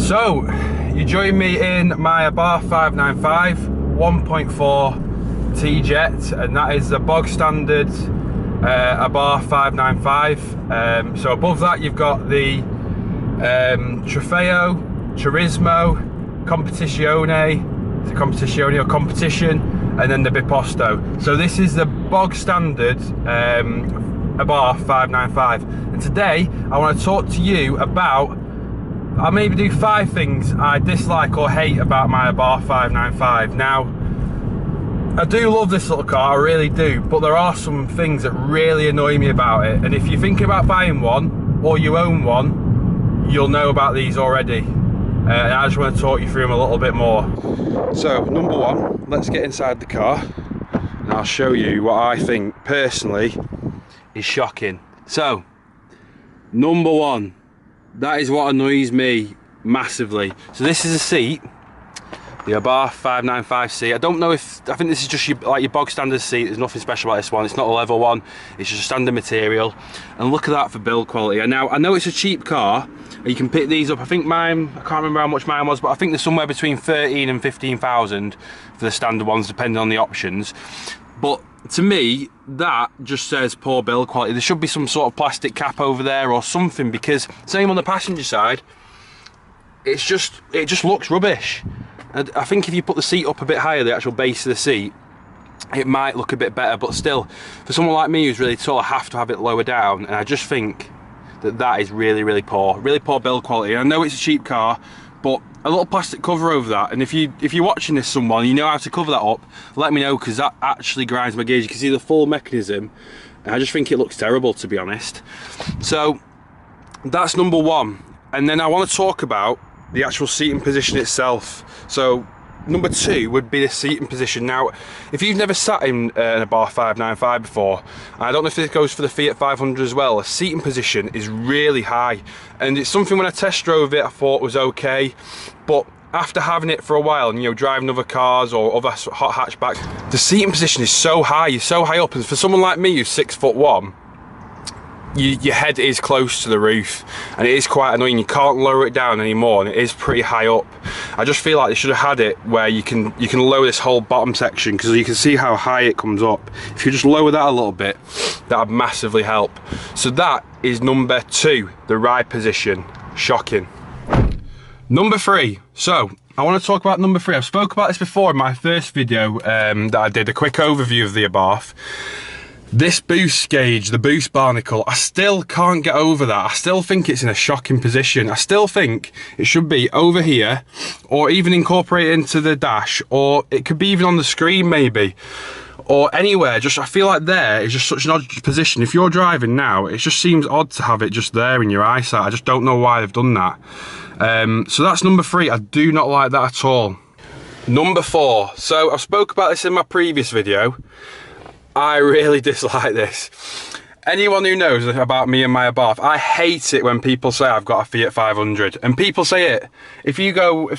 So, you join me in my Abarth 595 1.4 T-Jet, and that is the bog standard Abarth 595. So above that you've got the Trofeo, Turismo, Competizione or Competition, and then the Biposto. So this is the bog standard Abarth 595, and today I want to talk to you about, I'll maybe do 5 things I dislike or hate about my Abarth 595. Now, I do love this little car, I really do, but there are some things that really annoy me about it. And if you're thinking about buying one, or you own one, you'll know about these already. And I just want to talk you through them a little bit more. So, number one, let's get inside the car, and I'll show you what I think, personally, is shocking. So, number one, that is what annoys me massively. So this is a seat, the Abarth 595 seat. I don't know if, I think this is just your bog standard seat. There's nothing special about this one. It's not a leather one, it's just a standard material. And look at that for build quality. And now, I know it's a cheap car, and you can pick these up. I think mine, I can't remember how much mine was, but I think there's somewhere between 13 and 15,000 for the standard ones, depending on the options. But to me, that just says poor build quality. There should be some sort of plastic cap over there or something, because same on the passenger side, it just looks rubbish. And I think if you put the seat up a bit higher, the actual base of the seat, it might look a bit better. But still, for someone like me who's really tall, I have to have it lower down, and I just think that that is really poor build quality. I know it's a cheap car, but a little plastic cover over that, and if you're watching this, someone, you know how to cover that up, let me know, because that actually grinds my gears. You can see the full mechanism, and I just think it looks terrible, to be honest. So that's number one. And then I want to talk about the actual seating position itself. So number two would be the seating position. Now, if you've never sat in an Abarth 595 before, I don't know if this goes for the Fiat 500 as well, the seating position is really high, and it's something when I test drove it I thought was okay, but after having it for a while and, you know, driving other cars or other hot hatchbacks, the seating position is so high, you're so high up, and for someone like me who's 6'1", your head is close to the roof, and it is quite annoying. You can't lower it down anymore, and it is pretty high up. I just feel like they should have had it where you can lower this whole bottom section, because you can see how high it comes up. If you just lower that a little bit, that would massively help. So that is number two, the ride position. Shocking. Number three. So I want to talk about number three. I've spoke about this before in my first video that I did, a quick overview of the Abarth. This boost gauge, the boost barnacle, I still can't get over that. I still think it's in a shocking position. I still think it should be over here, or even incorporate it into the dash, or it could be even on the screen maybe, or anywhere. Just, I feel like there is just such an odd position. If you're driving now, it just seems odd to have it just there in your eyesight. I just don't know why they've done that. So that's number three. I do not like that at all. Number four. So I've spoke about this in my previous video. I really dislike this. Anyone who knows about me and my Abarth, I hate it when people say I've got a Fiat 500. And people say it. If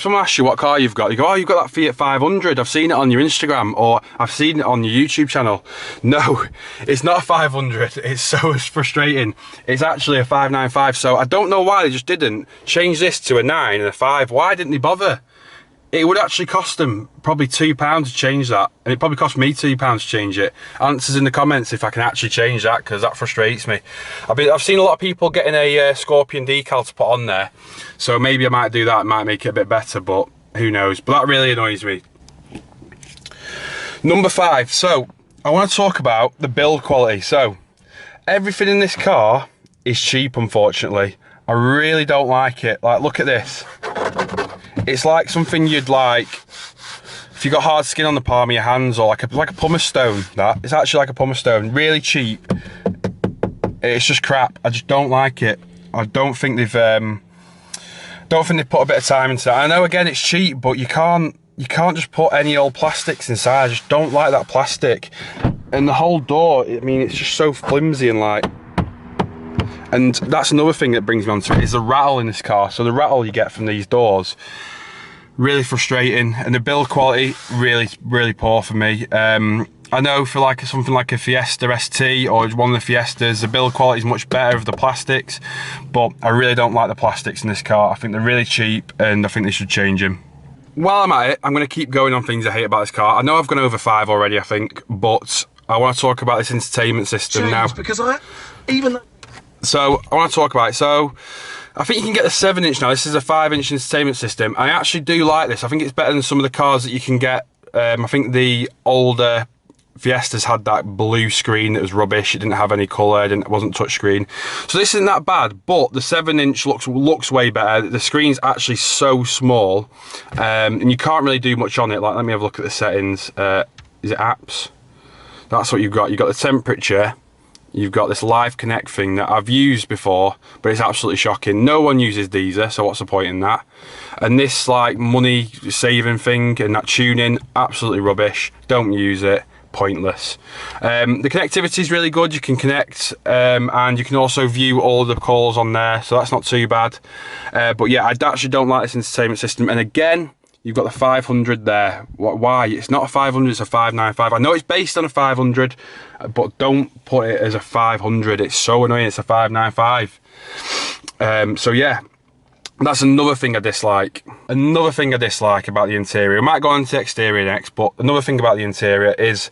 someone asks you what car you've got, you go, oh, you've got that Fiat 500. I've seen it on your Instagram, or I've seen it on your YouTube channel. No, it's not a 500. It's so frustrating. It's actually a 595. So I don't know why they just didn't change this to a 9 and a 5. Why didn't they bother? It would actually cost them probably £2 to change that, and it probably cost me £2 to change it. Answers in the comments if I can actually change that, because that frustrates me. I've seen a lot of people getting a Scorpion decal to put on there, so maybe I might do that. It might make it a bit better, but who knows. But that really annoys me. Number five. So I want to talk about the build quality. So everything in this car is cheap, unfortunately. I really don't like it. Like, look at this. It's like something you'd like if you got hard skin on the palm of your hands, or like a pumice stone. That it's actually like a pumice stone, really cheap. It's just crap. I just don't like it. I don't think they've put a bit of time into that. I know, again, it's cheap, but you can't just put any old plastics inside. I just don't like that plastic. And the whole door, I mean, it's just so flimsy and like. And that's another thing that brings me onto it, is the rattle in this car. So the rattle you get from these doors, really frustrating, and the build quality really poor for me. I know for like something like a Fiesta ST or one of the Fiestas, the build quality is much better of the plastics, but I really don't like the plastics in this car. I think they're really cheap and I think they should change them. While I'm at it, I'm going to keep going on things I hate about this car. I know I've gone over 5 already, I think, but I want to talk about this entertainment system now. Because So I want to talk about it. So I think you can get the 7-inch now. This is a 5-inch entertainment system. I actually do like this. I think it's better than some of the cars that you can get. I think the older Fiestas had that blue screen that was rubbish. It didn't have any colour, it wasn't touchscreen. So this isn't that bad, but the 7-inch looks way better. The screen's actually so small, and you can't really do much on it. Like, let me have a look at the settings. Is it apps? That's what you've got. You've got the temperature. You've got this live connect thing that I've used before, but it's absolutely shocking. No one uses these, so what's the point in that? And this like money saving thing and that tuning, absolutely rubbish. Don't use it. Pointless. The connectivity is really good. You can connect and you can also view all the calls on there, so that's not too bad. But yeah, I actually don't like this entertainment system. And again, you've got the 500 there. Why? It's not a 500, it's a 595. I know it's based on a 500, but don't put it as a 500. It's so annoying. It's a 595. So yeah, that's another thing I dislike. Another thing I dislike about the interior. I might go on to the exterior next, but another thing about the interior is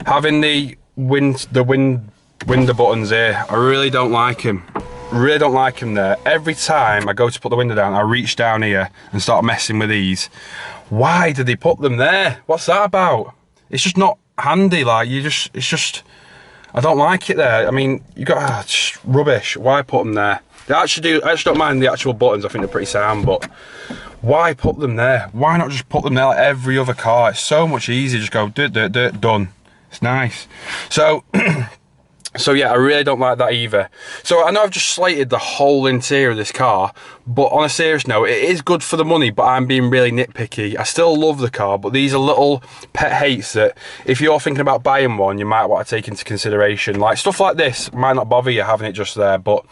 having the window buttons here. I really don't like them. Really don't like them there. Every time I go to put the window down, I reach down here and start messing with these. Why did they put them there? What's that about? It's just not handy. Like, it's just, I don't like it there. I mean, you got just rubbish. Why put them there? I actually don't mind the actual buttons. I think they're pretty sound, but why put them there? Why not just put them there like every other car? It's so much easier. Just go done. It's nice. So so yeah, I really don't like that either. So I know I've just slated the whole interior of this car, but on a serious note, it is good for the money, but I'm being really nitpicky. I still love the car, but these are little pet hates that if you're thinking about buying one, you might want to take into consideration. Like stuff like this might not bother you having it just there, but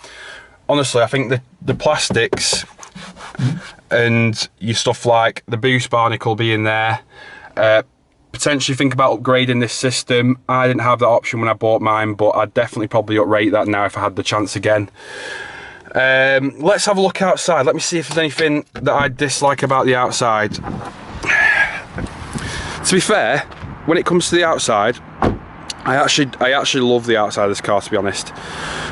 honestly, I think the plastics and your stuff like the boost barnacle being there, potentially think about upgrading this system. I didn't have that option when I bought mine, but I'd definitely probably uprate that now if I had the chance again. Let's have a look outside. Let me see if there's anything that I dislike about the outside. To be fair, when it comes to the outside, I actually love the outside of this car, to be honest.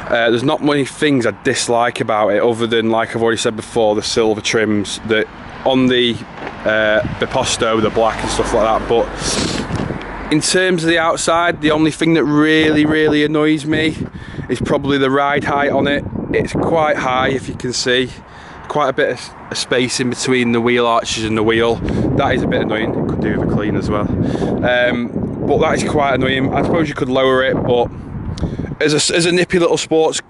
There's not many things I dislike about it other than, like I've already said before, the silver trims that on the Posto, the black and stuff like that. But in terms of the outside, the only thing that really annoys me is probably the ride height on it. It's quite high, if you can see. Quite a bit of space in between the wheel arches and the wheel. That is a bit annoying. It could do with a clean as well. But that is quite annoying. I suppose you could lower it, but as a nippy little sports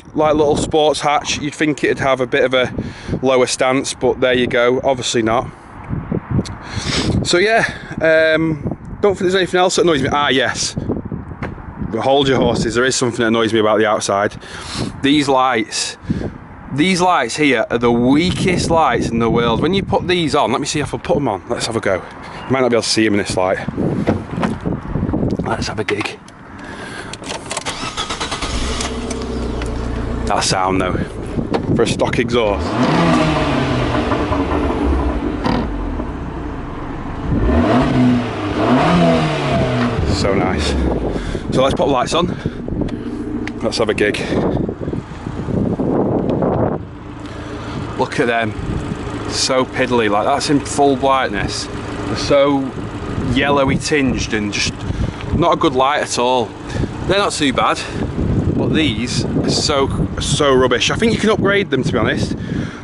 hatch, you'd think it'd have a bit of a lower stance, but there you go. Obviously not. So yeah, don't think there's anything else that annoys me. Ah yes, but hold your horses. There is something that annoys me about the outside. These lights here are the weakest lights in the world. When you put these on, let me see if I'll put them on. Let's have a go. You might not be able to see them in this light. Let's have a gig. That sound though, for a stock exhaust. So nice. So let's put the lights on. Let's have a gig. Look at them. So piddly, like that's in full brightness. They're so yellowy tinged and just not a good light at all. They're not too bad, but these are so rubbish. I think you can upgrade them, to be honest,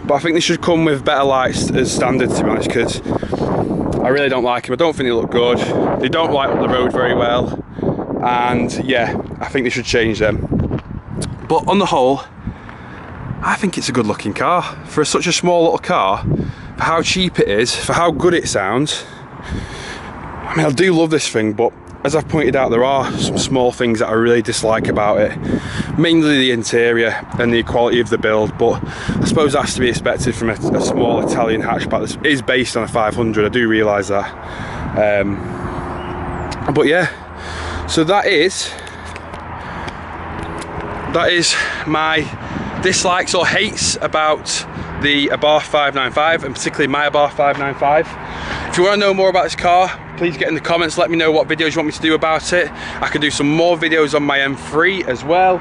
but I think they should come with better lights as standard, to be honest, because I really don't like them. I don't think they look good. They don't light up the road very well, and yeah, I think they should change them. But on the whole, I think it's a good looking car for such a small little car, for how cheap it is, for how good it sounds. I mean, I do love this thing, but as I've pointed out, there are some small things that I really dislike about it, mainly the interior and the quality of the build, but I suppose that's to be expected from a small Italian hatchback that is based on a 500, I do realise that. But yeah, So that is my dislikes or hates about the Abarth 595, and particularly my Abarth 595. If you want to know more about this car, please get in the comments, let me know what videos you want me to do about it. I can do some more videos on my M3 as well.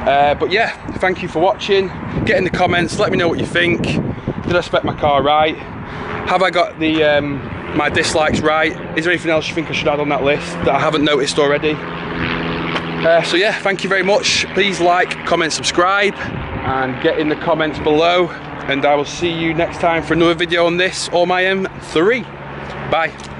But yeah, thank you for watching. Get in the comments, let me know what you think. Did I spec my car right? Have I got the my dislikes right? Is there anything else you think I should add on that list that I haven't noticed already? So yeah, thank you very much. Please like, comment, subscribe, and get in the comments below. And I will see you next time for another video on this or my M3. Bye.